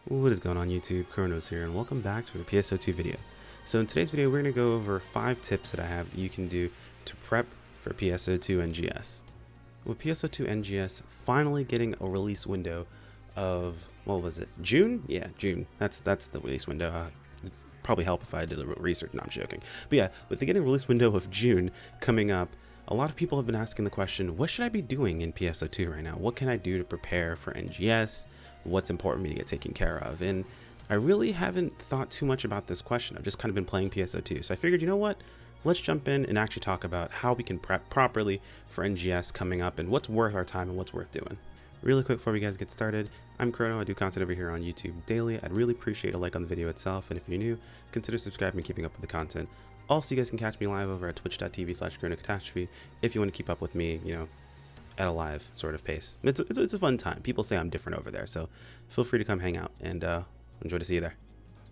What is going on YouTube? Chronos here and welcome back to the PSO2 video. So in today's video we're going to go over 5 tips that I have you can do to prep for PSO2 NGS. With PSO2 NGS finally getting a release window of, what was it, June? Yeah, June. That's the release window. It'd probably help if I did a little research. No, I'm joking. But yeah, with the getting release window of June coming up, a lot of people have been asking the question, what should I be doing in PSO2 right now? What can I do to prepare for NGS? What's important for me to get taken care of? And I really haven't thought too much about this question. I've just kind of been playing PSO2. So I figured, you know what? Let's jump in and actually talk about how we can prep properly for NGS coming up and what's worth our time and what's worth doing. Really quick before we guys get started, I'm Chrono. I do content over here on YouTube daily. I'd really appreciate a like on the video itself. And if you're new, consider subscribing and keeping up with the content. Also, you guys can catch me live over at twitch.tv/chronocatastrophe if you want to keep up with me, you know, at a live sort of pace. It's a fun time. People say I'm different over there, so feel free to come hang out and enjoy to see you there.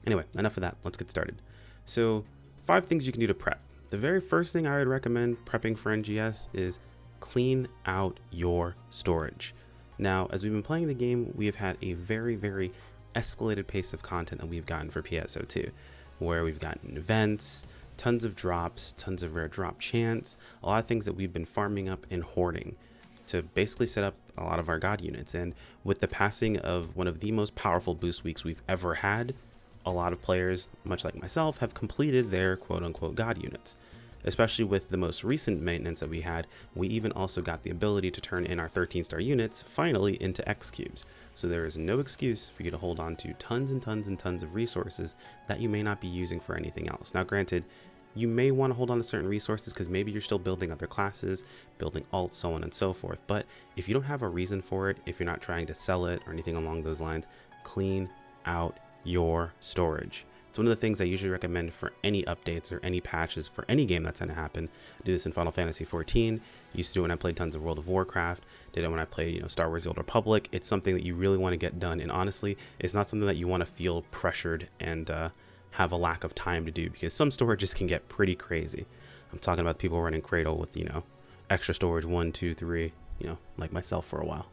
Anyway, enough of that. Let's get started. So 5 things you can do to prep. The very first thing I would recommend prepping for NGS is clean out your storage. Now, as we've been playing the game, we have had a very escalated pace of content that we've gotten for PSO2, where we've gotten events, tons of drops, tons of rare drop chance, a lot of things that we've been farming up and hoarding to basically set up a lot of our god units. And with the passing of one of the most powerful boost weeks we've ever had, a lot of players, much like myself, have completed their quote-unquote god units. Especially with the most recent maintenance that we had, we even also got the ability to turn in our 13-star units finally into X cubes. So there is no excuse for you to hold on to tons and tons and tons of resources that you may not be using for anything else. Now granted, you may want to hold on to certain resources because maybe you're still building other classes, building alts, so on and so forth. But if you don't have a reason for it, if you're not trying to sell it or anything along those lines, clean out your storage. It's one of the things I usually recommend for any updates or any patches for any game that's going to happen. I do this in Final Fantasy 14. Used to do it when I played tons of World of Warcraft. Did it when I played, Star Wars: The Old Republic. It's something that you really want to get done. And honestly, it's not something that you want to feel pressured and have a lack of time to do, because some storages can get pretty crazy. I'm talking about people running Cradle with, extra storage 1, 2, 3, like myself for a while.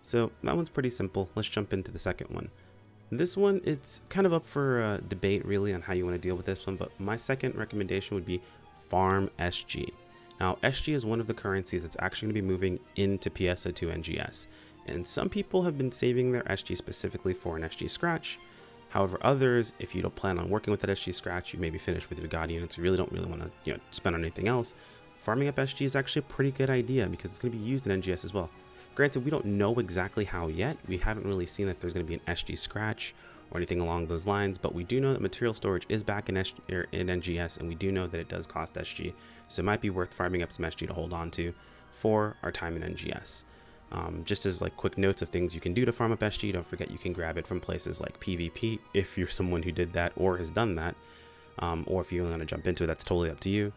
So that one's pretty simple. Let's jump into the second one. This one, it's kind of up for debate really on how you want to deal with this one, but my second recommendation would be farm SG. Now, SG is one of the currencies that's actually going to be moving into PSO2 NGS, and some people have been saving their SG specifically for an SG scratch. However, others, if you don't plan on working with that SG scratch, you may be finished with your god units, you really don't want to spend on anything else, farming up SG is actually a pretty good idea because it's going to be used in NGS as well. Granted, we don't know exactly how yet. We haven't really seen if there's going to be an SG scratch or anything along those lines, but we do know that material storage is back in NGS, and we do know that it does cost SG, so it might be worth farming up some SG to hold on to for our time in NGS. Just as like quick notes of things you can do to farm up SG, don't forget you can grab it from places like PvP if you're someone who did that or has done that, or if you want to jump into it, that's totally up to you.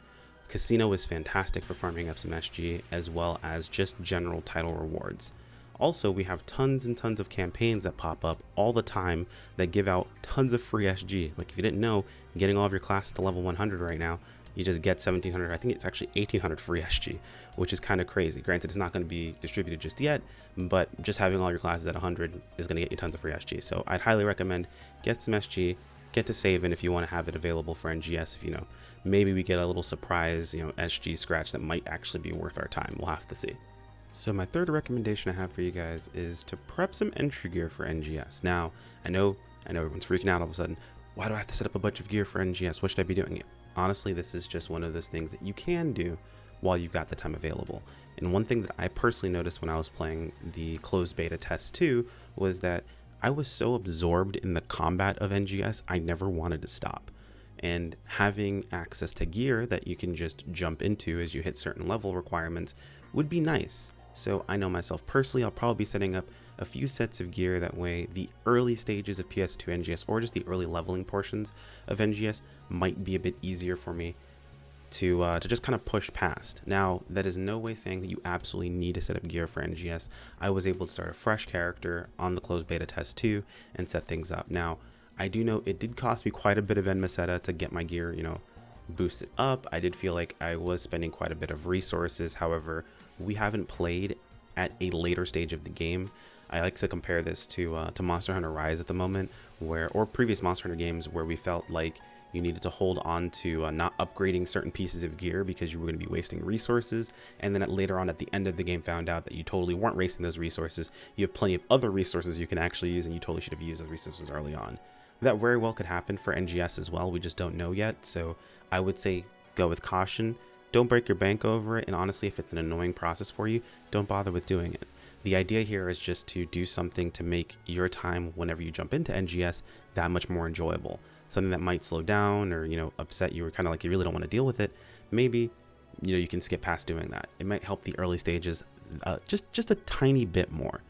Casino is fantastic for farming up some SG, as well as just general title rewards. Also, we have tons and tons of campaigns that pop up all the time that give out tons of free SG. Like if you didn't know, getting all of your classes to level 100 right now, you just get 1700, I think it's actually 1800 free SG, which is kind of crazy. Granted, it's not going to be distributed just yet, but just having all your classes at 100 is going to get you tons of free SG. So I'd highly recommend get some SG, get to saving if you want to have it available for NGS. If maybe we get a little surprise, SG scratch that might actually be worth our time. We'll have to see. So my third recommendation I have for you guys is to prep some entry gear for NGS. Now, I know everyone's freaking out all of a sudden. Why do I have to set up a bunch of gear for NGS? What should I be doing? Honestly, this is just one of those things that you can do while you've got the time available. And one thing that I personally noticed when I was playing the closed beta test 2 was that I was so absorbed in the combat of NGS, I never wanted to stop. And having access to gear that you can just jump into as you hit certain level requirements would be nice. So I know myself personally, I'll probably be setting up a few sets of gear, that way the early stages of PS2 NGS or just the early leveling portions of NGS might be a bit easier for me to just kind of push past. Now, that is no way saying that you absolutely need to set up gear for NGS. I was able to start a fresh character on the closed beta test 2 and set things up. Now, I do know it did cost me quite a bit of Enmaseta to get my gear, boosted up. I did feel like I was spending quite a bit of resources. However, we haven't played at a later stage of the game. I like to compare this to Monster Hunter Rise at the moment, or previous Monster Hunter games where we felt like you needed to hold on to not upgrading certain pieces of gear because you were going to be wasting resources, and then later on at the end of the game found out that you totally weren't wasting those resources. You have plenty of other resources you can actually use, and you totally should have used those resources early on. That very well could happen for NGS as well. We just don't know yet, so I would say go with caution. Don't break your bank over it, and honestly, if it's an annoying process for you, don't bother with doing it. The idea here is just to do something to make your time whenever you jump into NGS that much more enjoyable. Something that might slow down or, upset you, or kind of like you really don't want to deal with it. Maybe, you can skip past doing that. It might help the early stages just a tiny bit more.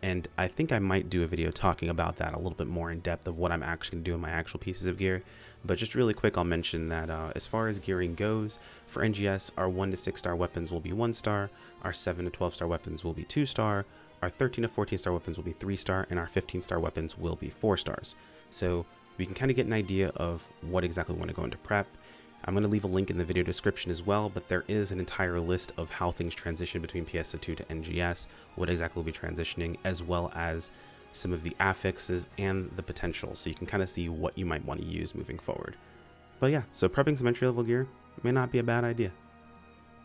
And I think I might do a video talking about that a little bit more in depth of what I'm actually going to do in my actual pieces of gear. But just really quick, I'll mention that as far as gearing goes, for NGS, our 1 to 6 star weapons will be 1 star, our 7 to 12 star weapons will be 2 star, our 13 to 14 star weapons will be 3 star, and our 15 star weapons will be 4 stars. So we can kind of get an idea of what exactly we want to go into prep. I'm going to leave a link in the video description as well, but there is an entire list of how things transition between PSO2 to NGS, what exactly will be transitioning, as well as some of the affixes and the potential, so you can kind of see what you might want to use moving forward. But yeah, so prepping some entry level gear may not be a bad idea.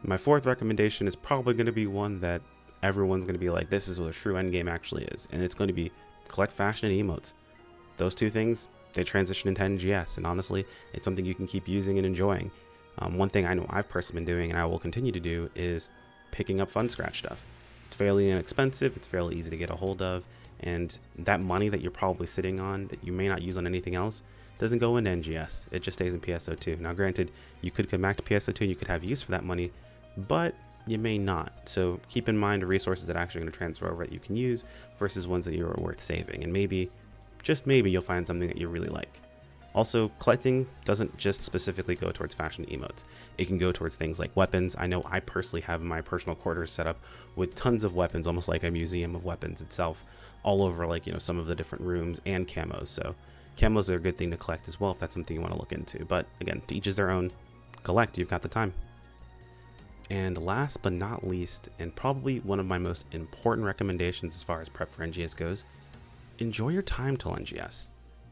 My fourth recommendation is probably going to be one that everyone's going to be like, this is what a true endgame actually is, and it's going to be collect fashion and emotes. Those two things, they transition into NGS, and honestly, it's something you can keep using and enjoying. One thing I know I've personally been doing, and I will continue to do, is picking up fun scratch stuff. It's fairly inexpensive, it's fairly easy to get a hold of, and that money that you're probably sitting on that you may not use on anything else doesn't go into NGS. It just stays in PSO2. Now granted, you could come back to PSO2 and you could have use for that money, but you may not. So keep in mind the resources that are actually going to transfer over that you can use versus ones that you're worth saving, and maybe, just maybe, you'll find something that you really like. Also, collecting doesn't just specifically go towards fashion emotes. It can go towards things like weapons. I know I personally have my personal quarters set up with tons of weapons, almost like a museum of weapons itself, all over some of the different rooms, and camos. So camos are a good thing to collect as well if that's something you want to look into. But again, to each is their own. Collect, you've got the time. And last but not least, and probably one of my most important recommendations as far as prep for NGS goes, enjoy your time till NGS.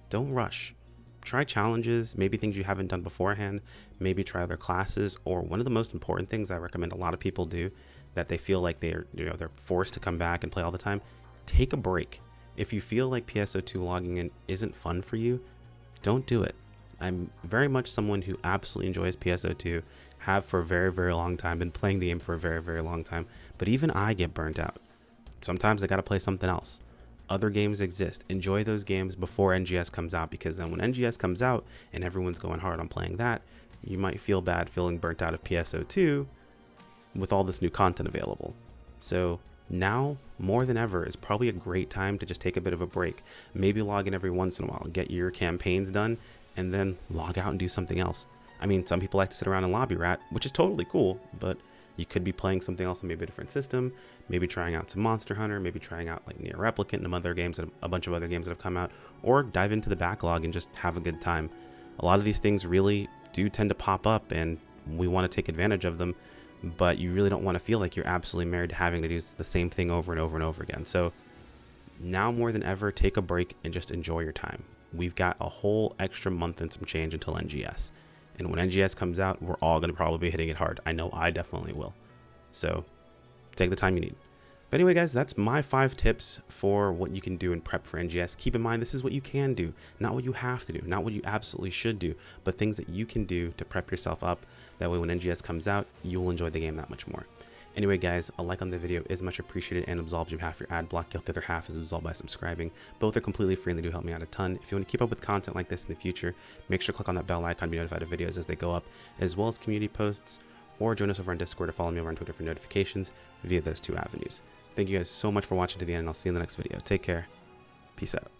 Don't rush. Try challenges, maybe things you haven't done beforehand, maybe try other classes, or one of the most important things I recommend a lot of people do that they feel like they're forced to come back and play all the time, take a break. If you feel like PSO2 logging in isn't fun for you, don't do it. I'm very much someone who absolutely enjoys PSO2, have for a very, very long time, been playing the game for a very, very long time, but even I get burnt out. Sometimes I gotta play something else. Other games exist. Enjoy those games before NGS comes out, because then when NGS comes out and everyone's going hard on playing that, you might feel bad feeling burnt out of PSO2 with all this new content available. So now more than ever is probably a great time to just take a bit of a break. Maybe log in every once in a while, get your campaigns done, and then log out and do something else. I mean, some people like to sit around and lobby rat, which is totally cool, but you could be playing something else on maybe a different system, maybe trying out some Monster Hunter, maybe trying out like Near Replicant and some other games, a bunch of other games that have come out, or dive into the backlog and just have a good time. A lot of these things really do tend to pop up, and we want to take advantage of them, but you really don't want to feel like you're absolutely married to having to do the same thing over and over and over again. So now more than ever, take a break and just enjoy your time. We've got a whole extra month and some change until NGS. And when NGS comes out, we're all going to probably be hitting it hard. I know I definitely will. So take the time you need. But anyway, guys, that's my 5 tips for what you can do in prep for NGS. Keep in mind, this is what you can do, not what you have to do, not what you absolutely should do, but things that you can do to prep yourself up. That way, when NGS comes out, you will enjoy the game that much more. Anyway, guys, a like on the video is much appreciated and absolves you half your ad block. The other half is absolved by subscribing. Both are completely free and they do help me out a ton. If you want to keep up with content like this in the future, make sure to click on that bell icon to be notified of videos as they go up, as well as community posts, or join us over on Discord or follow me over on Twitter for notifications via those 2 avenues. Thank you guys so much for watching to the end, and I'll see you in the next video. Take care. Peace out.